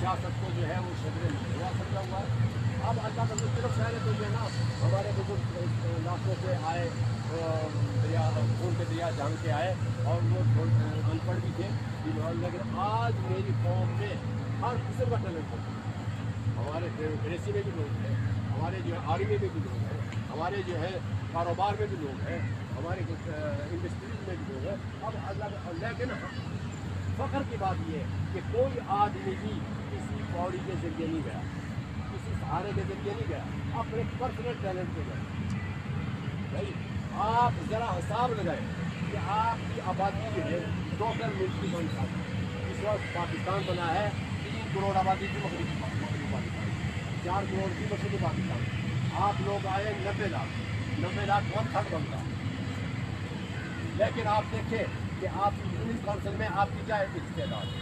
सियासत को जो है वो शदरे में हुआ समझा हुआ है। अब अल्लाह का सिर्फ शहर तो ये ना हमारे बुजुर्ग इलाकों से आए, दरिया खून के दरिया जान के आए और वो अनपढ़ भी थे, लेकिन आज मेरी कौम में हर किस्म का टैलेंट होता है। हमारे कृषि में भी लोग हैं, हमारे जो है आर्मी में भी लोग हैं, हमारे जो है कारोबार में भी लोग हैं, हमारे इंडस्ट्रीज में भी लोग हैं। अब अल्लाह, लेकिन फख्र की बात यह है कि कोई आदमी भी किसी पौड़ी के जरिए नहीं गया, किसी सहारे के जरिए नहीं गया, अपने पर्सनल टैलेंट से गया। भाई आप ज़रा हिसाब लगाएं कि आपकी आबादी जो है टोटल मुल्क की कौन सा इस वक्त पाकिस्तान बना है 3 करोड़ आबादी की मगरबी पाकिस्तान, 4 करोड़ की मशरक़ी पाकिस्तान। आप लोग आए 90 लाख 1 थर्ड बनता। लेकिन आप देखें कि आप यूनिट काउंसिल में आपकी क्या इस्तेदाद है,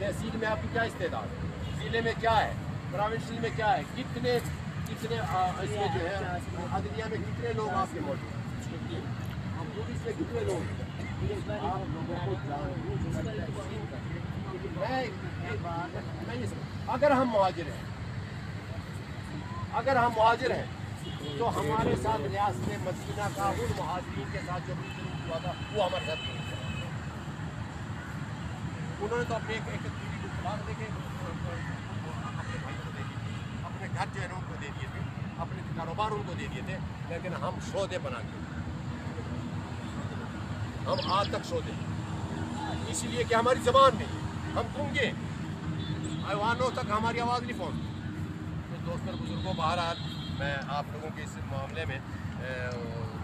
तहसील में आपकी क्या इस्तेदाद है, ज़िले में क्या है, प्रोविंशियल में क्या है, कितने इसमें जो है अदलिया में कितने लोग आपके मौजूद हैं, पुलिस में कितने लोग हैं। आप लोगों को अगर हम मुहाजिर हैं तो हमारे साथ रियासत मदीना का उन मुहाजिरीन के साथ जो हुआ था वो हमारे साथ नहीं हुआ। उन्होंने तो अपने एक तलाक दे के अपने भाइयों को दे दिए, अपने घर जो है उनको दे दिए थे, अपने कारोबार उनको दे दिए थे, लेकिन हम सौदे बना के हम आज तक सौदे, इसलिए कि हमारी ज़बान नहीं, हम गूंगे, ऐवानों तक हमारी आवाज़ नहीं पहुँचती। तो दोस्तों बुजुर्गों, बहरहाल मैं आप लोगों के इस मामले में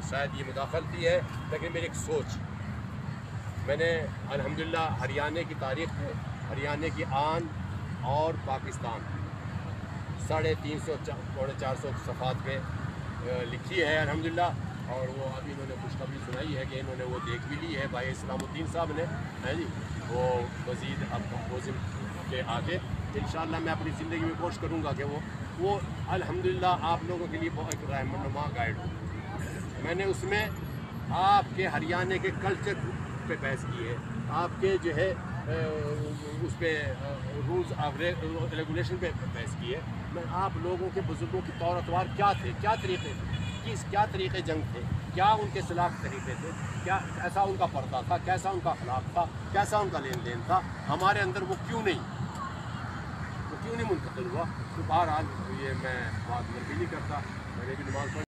शायद ये मुदाखलती है, लेकिन मेरी एक सोच, मैंने अल्हम्दुलिल्लाह हरियाणा की तारीख़ में हरियाणा की आन और पाकिस्तान 350 पौने 400 सफ़ात पे लिखी है अल्हम्दुलिल्लाह। और वो अभी इन्होंने खुशखबरी सुनाई है कि इन्होंने वो देख भी ली है भाई इस्लामुद्दीन साहब ने, है जी, वो मज़ीद अब कंपोजिंग के आगे इंशाअल्लाह मैं अपनी ज़िंदगी में कोशिश करूँगा कि वो अल्हम्दुलिल्लाह आप लोगों के लिए बहुत एक रहनुमा गाइड हो। मैंने उसमें आपके हरियाणा के कल्चर पे बहस की है, आपके जो है उस पर रूल्स रेगुलेशन पे बहस की है। मैं आप लोगों के बुजुर्गों के तौर अतवार क्या थे, क्या तरीक़े थे, क्या तरीक़े जंग थे, क्या उनके सलाह तरीक़े थे, क्या कैसा उनका पर्दा था, कैसा उनका अखलाक था, कैसा उनका लेन देन था, हमारे अंदर वो क्यों नहीं मुंतकिल हुआ। तो बहरहाल ये मैं बात नहीं करता, मैंने भी नमाज़